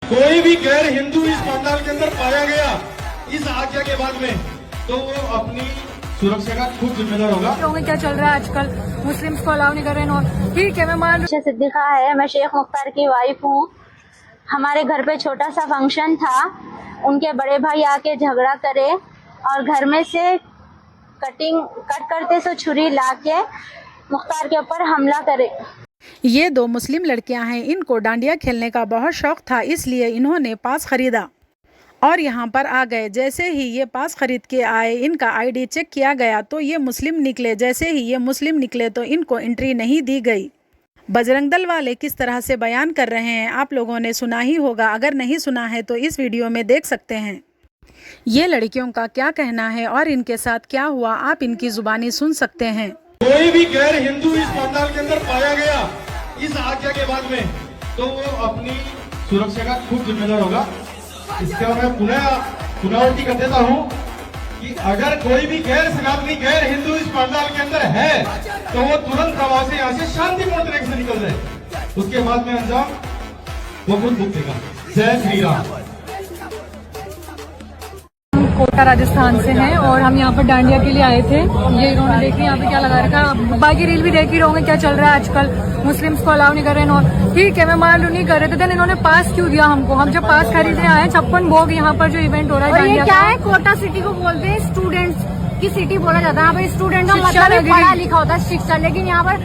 कोई भी गैर हिंदू इस पंडाल के अंदर पाया गया इस आज्ञा के बाद में तो वो अपनी सुरक्षा का खुद जिम्मेदार होगा। क्या चल रहा है आजकल, मुस्लिम्स को अलाउ नहीं कर रहे हैं। ठीक है, मैं मान सिद्दीका है, मैं शेख मुख्तार की वाइफ हूँ। हमारे घर पे छोटा सा फंक्शन था, उनके बड़े भाई आके झगड़ा करे और घर में से कट करते से छुरी लाके मुख्तार के ऊपर हमला करे। ये दो मुस्लिम लड़कियां हैं, इनको डांडिया खेलने का बहुत शौक था, इसलिए इन्होंने पास खरीदा और यहाँ पर आ गए। जैसे ही ये पास खरीद के आए, इनका आईडी चेक किया गया तो ये मुस्लिम निकले। जैसे ही ये मुस्लिम निकले तो इनको एंट्री नहीं दी गई। बजरंग दल वाले किस तरह से बयान कर रहे हैं आप लोगों ने सुना ही होगा, अगर नहीं सुना है तो इस वीडियो में देख सकते हैं। ये लड़कियों का क्या कहना है और इनके साथ क्या हुआ, आप इनकी जुबानी सुन सकते हैं। कोई भी गैर हिंदू इस पंडाल के अंदर पाया गया इस आज्ञा के बाद में तो वो अपनी सुरक्षा का खुद जिम्मेदार होगा। इसका मैं पुनरावृत्ति कर देता हूँ कि अगर कोई भी गैर सनातनी गैर हिंदू इस पंडाल के अंदर है तो वो तुरंत प्रभाव से यहाँ से शांतिपूर्ण तरीके से निकल जाए। उसके बाद में अंजाम वो खुद भुगतेगा। जय श्री राम। कोटा राजस्थान से हैं और हम यहाँ पर डांडिया के लिए आए थे। ये इन्होंने देखिए यहाँ पे क्या लगा रखा है, बाकी रील भी देख ही रहोगे क्या चल रहा है आजकल, मुस्लिम्स को अलाउ नहीं कर रहे हैं। ठीक है, मैं मान लूँ नहीं कर रहे थे, देन इन्होंने पास क्यों दिया हमको? हम जब पास खरीदने आए 56 भोग यहाँ पर जो इवेंट हो रहा है डांडिया क्या है, कोटा सिटी को बोलते हैं स्टूडेंट्स की सिटी बोला जाता है। यहाँ पर स्टूडेंट का मतलब पढ़ा लिखा होता है, शिक्षा। लेकिन यहाँ पर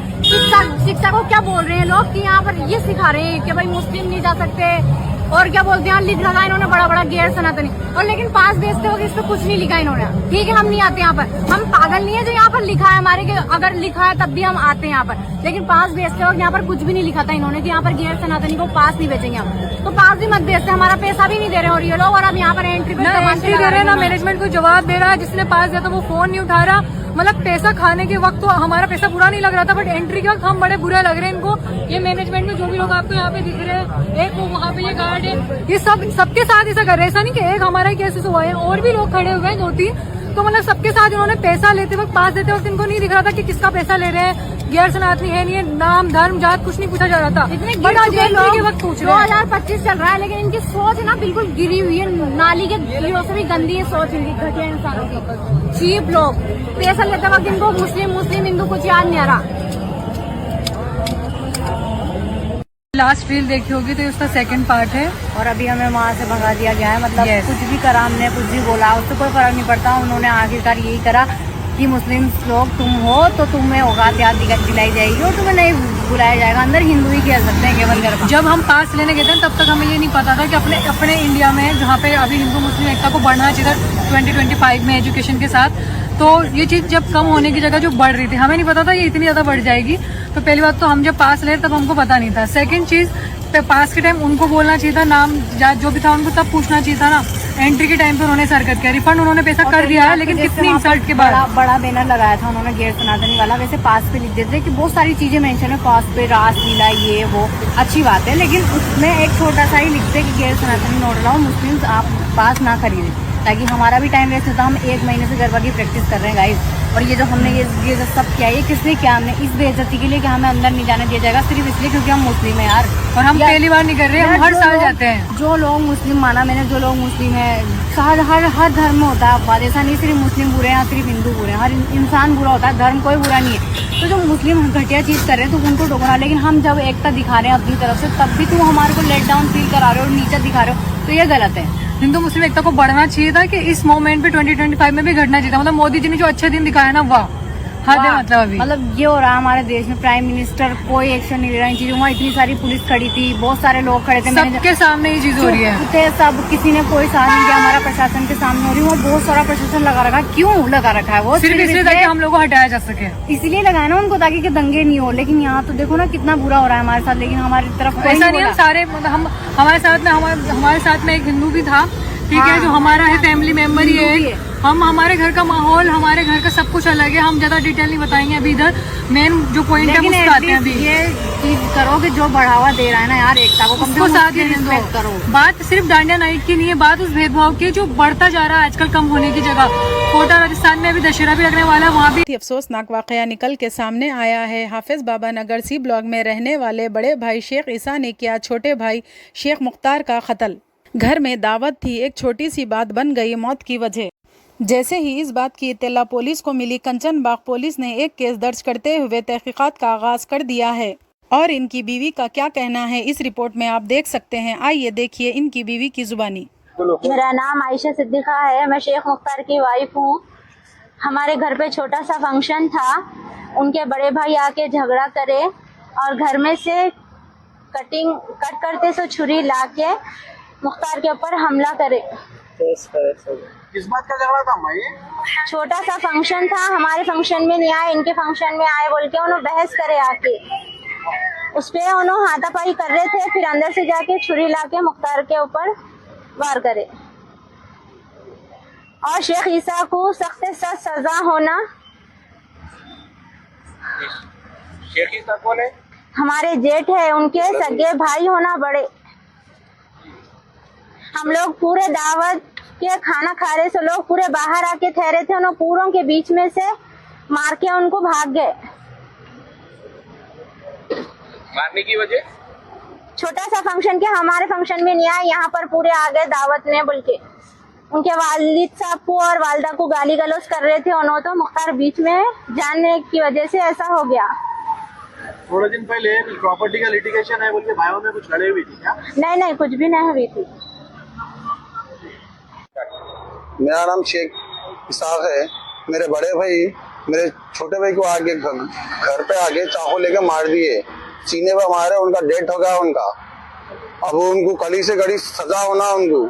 शिक्षा को क्या बोल रहे हैं लोग कि यहाँ पर ये सिखा रहे हैं कि भाई मुस्लिम नहीं जा सकते और क्या बोलते हैं, लिख रखा है इन्होंने बड़ा बड़ा गैर सनातनी। और लेकिन पास बेचते वक्त इस पर कुछ नहीं लिखा इन्होंने। ठीक है, हम नहीं आते यहाँ पर, हम पागल नहीं है जो यहाँ पर लिखा है हमारे के, अगर लिखा है तब भी हम आते हैं यहाँ पर। लेकिन पास बेचते वक्त यहाँ पर कुछ भी नहीं लिखा था इन्होंने कि यहाँ पर गैर सनातनी को पास नहीं बेचेंगे हम, तो पास भी मत बेचते, हमारा पैसा भी नहीं दे रहे और ये लोग। और अब यहाँ पर एंट्री दे रहे हैं ना, मैनेजमेंट को जवाब दे रहा है, जिसने पास दिया था वो फोन नहीं उठा रहा। मतलब पैसा खाने के वक्त तो हमारा पैसा बुरा नहीं लग रहा था, बट एंट्री के वक्त हम बड़े बुरे लग रहे हैं इनको। ये मैनेजमेंट में जो भी लोग आपको यहाँ पे दिख रहे हैं, एक वो वहाँ पे ये गार्ड है, ये सबके साथ ऐसा कर रहे हैं। ऐसा नहीं कि एक हमारा ही केसेस हुआ है, और भी लोग खड़े हुए हैं 2-3। तो मतलब सबके साथ उन्होंने पैसा लेते वक्त, पास देते वक्त इनको नहीं दिख रहा था कि किसका पैसा ले रहे हैं, गैर सनातनी है नहीं है, नाम धर्म जात कुछ नहीं पूछा जा रहा था। बट आज एंट्री के वक्त पूछ रहे हैं। 2025 चल रहा है लेकिन इनकी सोच ना बिल्कुल गिरी हुई है, नाली के कीड़ों से भी गंदी है सोच इनकी, घटिया इंसानों की। चीप लोग पैसा लेते वक्त इनको मुस्लिम हिंदू कुछ याद नहीं आ रहा। लास्ट रील देखी होगी तो उसका सेकंड पार्ट है। और अभी हमें वहाँ से भगा दिया गया है, मतलब कुछ भी करा हमने, कुछ भी बोला, उससे कोई फर्क नहीं पड़ता। उन्होंने आखिरकार यही करा कि मुस्लिम लोग तुम हो तो तुम्हें औकात याद दिलाई जाएगी और तुम्हें नहीं बुलाया जाएगा, अंदर हिंदू ही कह सकते हैं केवल घर। जब हम पास लेने गए थे तब तक हमें ये नहीं पता था कि अपने इंडिया में जहाँ पे अभी हिंदू मुस्लिम एकता को बढ़ना चाहिए 2025 में एजुकेशन के साथ, तो ये चीज जब कम होने की जगह जो बढ़ रही थी, हमें नहीं पता था ये इतनी ज्यादा बढ़ जाएगी। तो पहली बात तो हम जब पास ले तब हमको पता नहीं था। सेकंड चीज, पास के टाइम उनको बोलना चाहिए था, नाम जो भी था उनको तब पूछना चाहिए था ना। एंट्री के टाइम पे उन्होंने हरकत किया, रिफंड उन्होंने पैसा कर दिया है, लेकिन कितनी इंसल्ट के बाद बड़ा बैनर लगाया था उन्होंने गैर सनातनी वाला। वैसे पास पे लिख देते कि बहुत सारी चीजें मेंशन है पास पे, रासलीला ये वो अच्छी बात है, लेकिन उसमें एक छोटा सा ही लिखते कि गैर सनातनी नोट लाओ, मुस्लिम आप पास ना खरीदें, ताकि हमारा भी टाइम वेस्ट होता। हम 1 महीने से गरबा की प्रैक्टिस कर रहे हैं गाइस, और ये जो हमने ये जो सब किया, ये किसने किया? हमने इस बेइज्जती के लिए कि हमें अंदर नहीं जाने दिया जाएगा सिर्फ इसलिए क्योंकि हम मुस्लिम हैं यार। और हम पहली बार नहीं कर रहे हैं, हम हर साल जाते हैं। जो लोग मुस्लिम, माना मैंने, जो लोग मुस्लिम है, हर धर्म में होता है अपवाद, ऐसा नहीं सिर्फ मुस्लिम बुरे हैं या सिर्फ हिंदू बुरे हैं, हर इंसान बुरा होता है, धर्म कोई बुरा नहीं है। तो जो मुस्लिम घटिया चीज कर रहे हैं तो उनको टोकरा, लेकिन हम जब एकता दिखा रहे हैं अपनी तरफ से, तब भी तुम हमारे को लेट डाउन फील करा रहे हो और नीचा दिखा रहे हो, तो ये गलत है। हिंदू मुस्लिम एकता को बढ़ना चाहिए था कि इस मोमेंट पे 2025 में भी घटना चाहिए था। मतलब मोदी जी ने जो अच्छे दिन दिखाया ना, वाह हद है। मतलब ये हो रहा है हमारे देश में, प्राइम मिनिस्टर कोई एक्शन नहीं ले रहा इन चीजों। वहाँ इतनी सारी पुलिस खड़ी थी, बहुत सारे लोग खड़े थे, सबके सामने ये चीज हो रही है, सब किसी ने कोई साथ नहीं दिया, हमारा प्रशासन के सामने हो रही है। वो बहुत सारा प्रशासन लगा रखा है, क्यों लगा रखा है? वो सिर्फ इसलिए ताकि हम लोग को हटाया जा सके, इसलिए लगाया ना उनको, ताकि दंगे नहीं हो। लेकिन यहाँ तो देखो ना कितना बुरा हो रहा है हमारे साथ, लेकिन हमारी तरफ ऐसा नहीं है। सारे हम हमारे साथ में एक हिंदू भी था, ठीक है, जो हमारा है फैमिली मेंबर ही है, हम हमारे घर का माहौल, हमारे घर का सब कुछ अलग है, हम ज्यादा डिटेल नहीं बताएंगे अभी। इधर मेन जो पॉइंट है लेकिन वो आते हैं अभी। ये चीज करो कि जो बढ़ावा दे रहा है ना यार एकता को, कम से उसको कम साथ उसकी देने दो। respect करो। बात सिर्फ डांडिया नाइट की नहीं है, बात उस भेदभाव की जो बढ़ता जा रहा है आजकल कम होने की जगह। कोटा राजस्थान में अभी दशहरा भी लगने वाला है, वहाँ भी अफसोसनाक वाकया निकल के सामने आया है। हाफिज बाबा नगर सी ब्लॉक में रहने वाले बड़े भाई शेख ईसा ने किया छोटे भाई शेख मुख्तार का कत्ल। घर में दावत थी, एक छोटी सी बात बन गई मौत की वजह। जैसे ही इस बात की इत्तला पुलिस को मिली, कंचनबाग पुलिस ने एक केस दर्ज करते हुए तहकीकात का आगाज कर दिया है। और इनकी बीवी का क्या कहना है इस रिपोर्ट में आप देख सकते हैं। आइए देखिए इनकी बीवी की जुबानी। मेरा नाम आयशा सिद्दीका है, मैं शेख मुख्तार की वाइफ हूँ। हमारे घर पे छोटा सा फंक्शन था, उनके बड़े भाई आके झगड़ा करे और घर में से कट करते सो छुरी लाके मुख्तार के ऊपर हमला करे। किस बात का झगड़ा था अम्मा? ये छोटा सा फंक्शन था, हमारे फंक्शन में नहीं आए, इनके फंक्शन में आए बोल के उन्होंने बहस करे आके, उस पे उन्होंने हाथापाई कर रहे थे, फिर अंदर से जाके छुरी लाके मुख्तार के ऊपर वार करे। और शेख ईसा को सख्त से सख्त सजा होना। शेख ईसा कौन है? हमारे जेठ है, उनके सगे भाई होना बड़े। हम लोग पूरे दावत के खाना खा रहे थे, लोग पूरे बाहर आके ठहरे थे, उन्होंने पूरों के बीच में से मार के उनको भाग गए। मारने की वजह? छोटा सा फंक्शन के हमारे फंक्शन में नहीं आए, यहाँ पर पूरे आ गए दावत में बोल के। उनके वालिद साहब को और वालदा को गाली गलौज कर रहे थे उन्होंने, तो मुख्तार बीच में जानने की वजह से ऐसा हो गया। थोड़े दिन पहले प्रॉपर्टी का लिटिगेशन है बोल के भाइयों में कुछ लड़े हुई थी क्या? नहीं, कुछ भी नहीं हुई थी। मेरा नाम शेख इसाक है। मेरे बड़े भाई मेरे छोटे भाई को आगे घर पे आगे चाकू लेके मार दिए, सीने पे मारे, उनका डेथ हो गया उनका। अब उनको कड़ी से कड़ी सजा होना उनको।